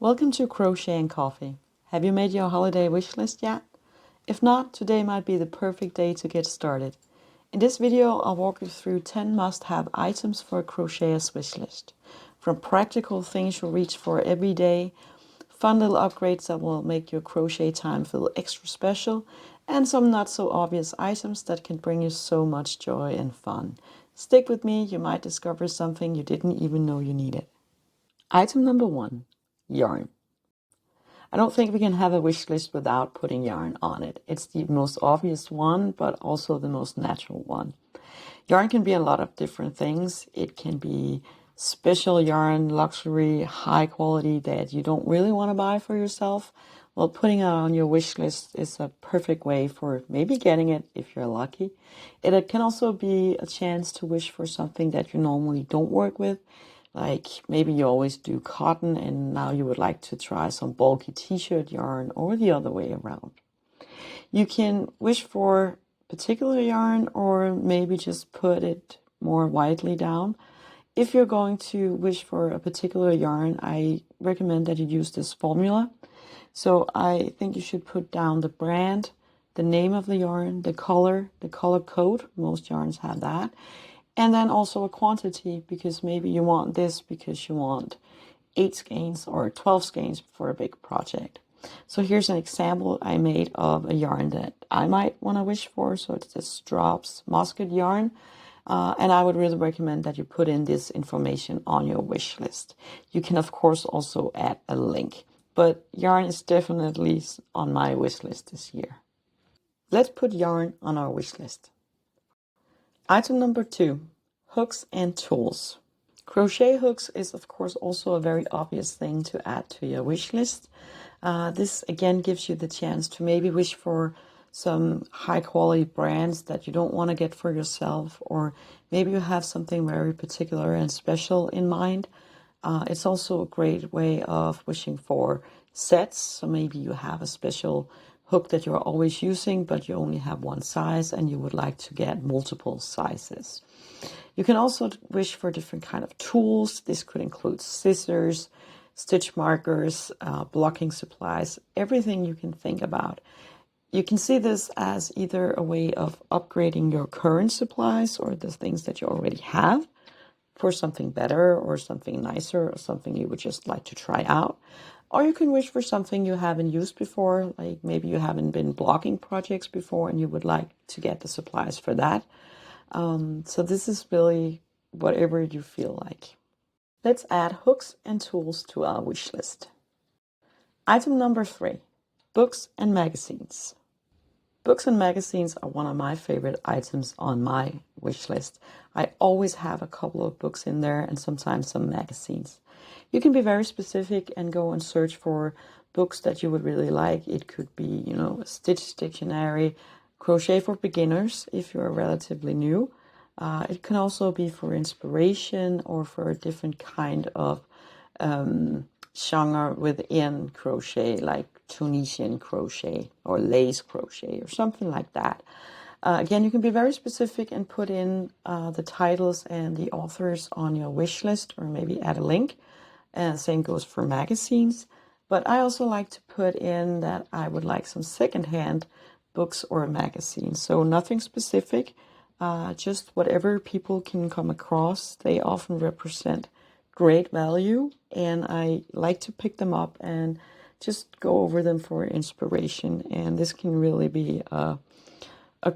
Welcome to Crochet and Coffee. Have you made your holiday wish list yet? If not, today might be the perfect day to get started. In this video, I'll walk you through 10 must-have items for a crocheter's wish list. From practical things you'll reach for every day, fun little upgrades that will make your crochet time feel extra special, and some not so obvious items that can bring you so much joy and fun. Stick with me, you might discover something you didn't even know you needed. Item number 1, yarn. I don't think we can have a wish list without putting yarn on it. It's the most obvious one, but also the most natural one. Yarn can be a lot of different things. It can be special yarn, luxury, high quality that you don't really want to buy for yourself. Well, putting it on your wish list is a perfect way for maybe getting it if you're lucky. It can also be a chance to wish for something that you normally don't work with. Like maybe you always do cotton and now you would like to try some bulky t-shirt yarn, or the other way around. You can wish for particular yarn or maybe just put it more widely down. If you're going to wish for a particular yarn, I recommend that you use this formula. So I think you should put down the brand, the name of the yarn, the color code. Most yarns have that. And then also a quantity, because maybe you want this because you want 8 skeins or 12 skeins for a big project. So here's an example I made of a yarn that I might want to wish for. So it's this Drops Musket yarn. And I would really recommend that you put in this information on your wish list. You can, of course, also add a link. But yarn is definitely on my wish list this year. Let's put yarn on our wish list. Item number 2, hooks and tools. Crochet hooks is of course also a very obvious thing to add to your wish list. This again gives you the chance to maybe wish for some high quality brands that you don't want to get for yourself, or maybe you have something very particular and special in mind. It's also a great way of wishing for sets. So maybe you have a special hook that you're always using, but you only have one size and you would like to get multiple sizes. You can also wish for different kind of tools. This could include scissors, stitch markers, blocking supplies, everything you can think about. You can see this as either a way of upgrading your current supplies or the things that you already have for something better or something nicer or something you would just like to try out. Or you can wish for something you haven't used before, like maybe you haven't been blocking projects before and you would like to get the supplies for that. So this is really whatever you feel like. Let's add hooks and tools to our wish list. Item number 3, books and magazines. Books and magazines are one of my favorite items on my wish list. I always have a couple of books in there and sometimes some magazines. You can be very specific and go and search for books that you would really like. It could be, a Stitch dictionary, Crochet for beginners if you're relatively new. It can also be for inspiration or for a different kind of genre within crochet, like Tunisian crochet or lace crochet or something like that. Again, you can be very specific and put in the titles and the authors on your wish list, or maybe add a link. And same goes for magazines. But I also like to put in that I would like some secondhand books or magazines. So nothing specific, just whatever people can come across. They often represent great value, and I like to pick them up and just go over them for inspiration. And this can really be a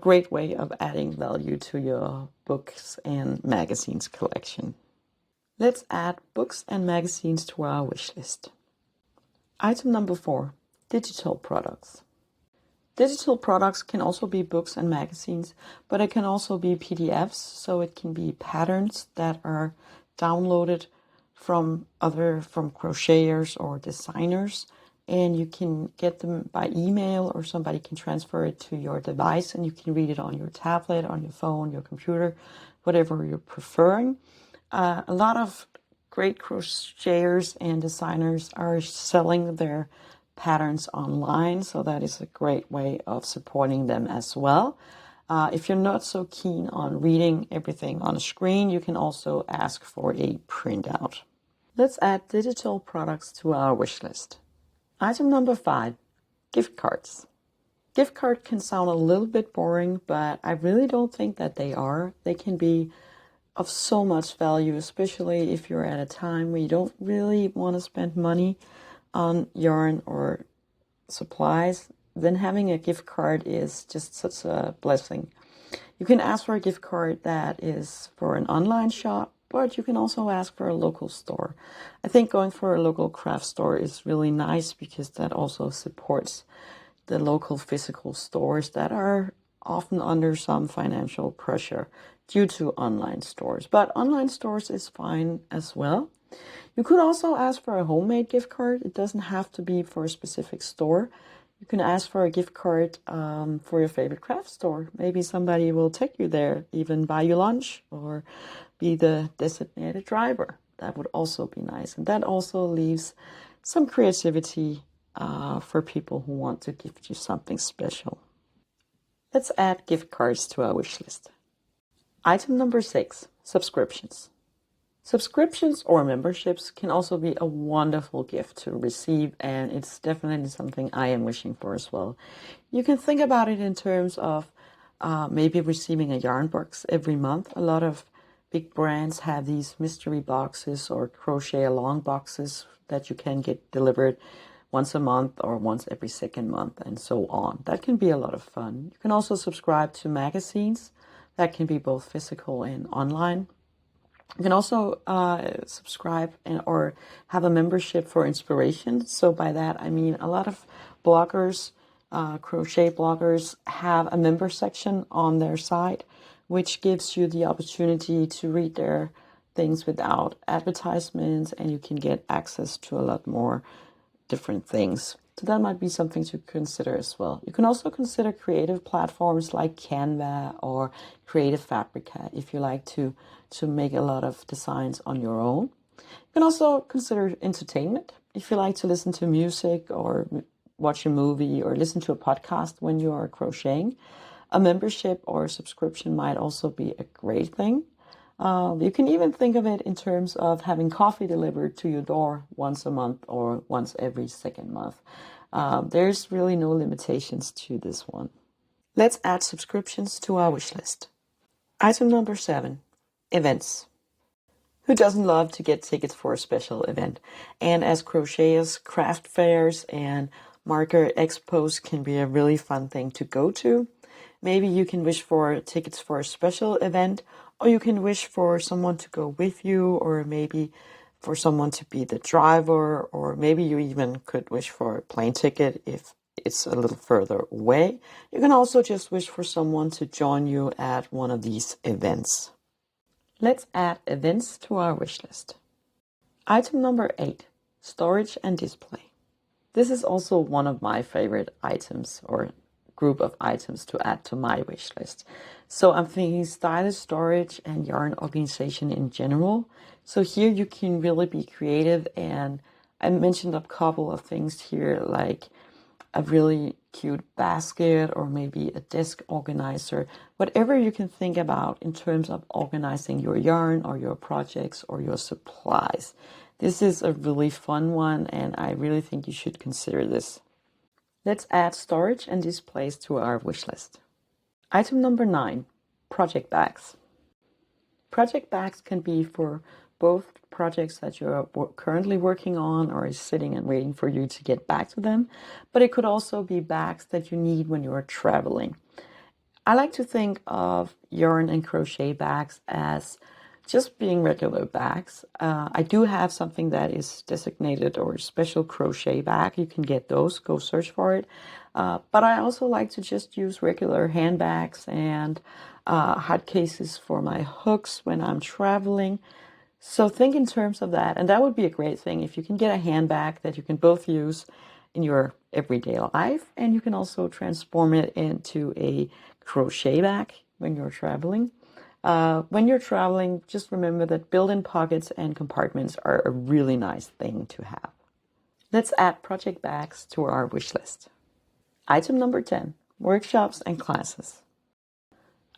great way of adding value to your books and magazines collection. Let's add books and magazines to our wish list. Item number 4, digital products. Digital products can also be books and magazines, but it can also be PDFs, so it can be patterns that are downloaded from crocheters or designers, and you can get them by email, or somebody can transfer it to your device and you can read it on your tablet, on your phone, your computer, whatever you're preferring. A lot of great crocheters and designers are selling their patterns online, so that is a great way of supporting them as well. If you're not so keen on reading everything on a screen, you can also ask for a printout. Let's add digital products to our wish list. Item number 5, gift cards. Gift card can sound a little bit boring, but I really don't think that they are. They can be of so much value, especially if you're at a time where you don't really want to spend money on yarn or supplies. Then having a gift card is just such a blessing. You can ask for a gift card that is for an online shop, but you can also ask for a local store. I think going for a local craft store is really nice because that also supports the local physical stores that are often under some financial pressure due to online stores. But online stores is fine as well. You could also ask for a homemade gift card. It doesn't have to be for a specific store. You can ask for a gift card for your favorite craft store. Maybe somebody will take you there, even buy you lunch, or be the designated driver. That would also be nice. And that also leaves some creativity for people who want to gift you something special. Let's add gift cards to our wish list. Item number 6, subscriptions. Subscriptions or memberships can also be a wonderful gift to receive, and it's definitely something I am wishing for as well. You can think about it in terms of maybe receiving a yarn box every month. A lot of big brands have these mystery boxes or crochet along boxes that you can get delivered once a month or once every second month and so on. That can be a lot of fun. You can also subscribe to magazines that can be both physical and online. You can also subscribe or have a membership for inspiration. So by that, I mean a lot of bloggers, crochet bloggers have a member section on their site, which gives you the opportunity to read their things without advertisements, and you can get access to a lot more different things. So that might be something to consider as well. You can also consider creative platforms like Canva or Creative Fabrica if you like to make a lot of designs on your own. You can also consider entertainment if you like to listen to music or watch a movie or listen to a podcast when you are crocheting. A membership or subscription might also be a great thing. You can even think of it in terms of having coffee delivered to your door once a month or once every second month. There's really no limitations to this one. Let's add subscriptions to our wish list. Item number 7, events. Who doesn't love to get tickets for a special event? And as crocheters, craft fairs and marker expos can be a really fun thing to go to. Maybe you can wish for tickets for a special event, or you can wish for someone to go with you, or maybe for someone to be the driver, or maybe you even could wish for a plane ticket if it's a little further away. You can also just wish for someone to join you at one of these events. Let's add events to our wish list. Item number 8, storage and display. This is also one of my favorite items or group of items to add to my wish list. So I'm thinking stylish storage and yarn organization in general. So here you can really be creative, and I mentioned a couple of things here like a really cute basket or maybe a desk organizer, whatever you can think about in terms of organizing your yarn or your projects or your supplies. This is a really fun one, and I really think you should consider this. Let's add storage and displays to our wish list. Item number 9, project bags. Project bags can be for both projects that you're currently working on or is sitting and waiting for you to get back to them, but it could also be bags that you need when you're traveling. I like to think of yarn and crochet bags as just being regular bags. I do have something that is designated or special crochet bag. You can get those, go search for it. But I also like to just use regular handbags and hard cases for my hooks when I'm traveling. So think in terms of that, and that would be a great thing if you can get a handbag that you can both use in your everyday life, and you can also transform it into a crochet bag when you're traveling. When you're traveling, just remember that built-in pockets and compartments are a really nice thing to have. Let's add project bags to our wish list. Item number 10, workshops and classes.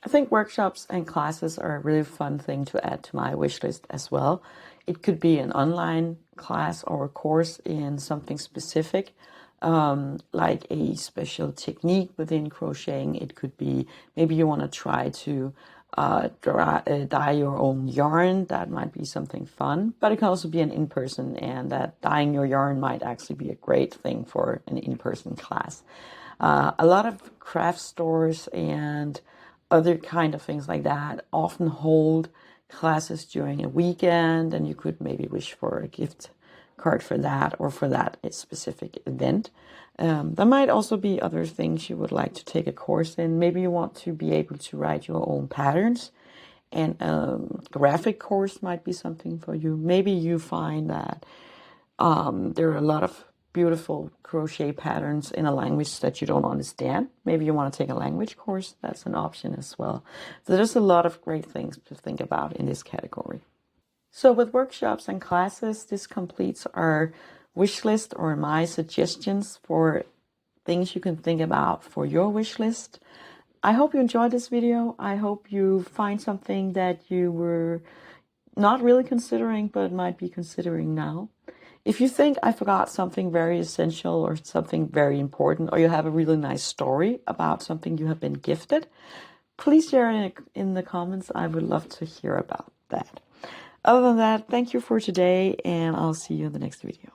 I think workshops and classes are a really fun thing to add to my wish list as well. It could be an online class or a course in something specific, like a special technique within crocheting. It could be maybe you want to try to dye your own yarn. That might be something fun, but it can also be an in-person, and that dyeing your yarn might actually be a great thing for an in-person class. A lot of craft stores and other kind of things like that often hold classes during a weekend, and you could maybe wish for a gift card for that or for that specific event. There might also be other things you would like to take a course in. Maybe you want to be able to write your own patterns, and graphic course might be something for you. Maybe you find that there are a lot of beautiful crochet patterns in a language that you don't understand. Maybe you want to take a language course. That's an option as well. So there's a lot of great things to think about in this category. So with workshops and classes, this completes our wish list or my suggestions for things you can think about for your wish list. I hope you enjoyed this video. I hope you find something that you were not really considering but might be considering now. If you think I forgot something very essential or something very important, or you have a really nice story about something you have been gifted, please share it in the comments. I would love to hear about that. Other than that, thank you for today, and I'll see you in the next video.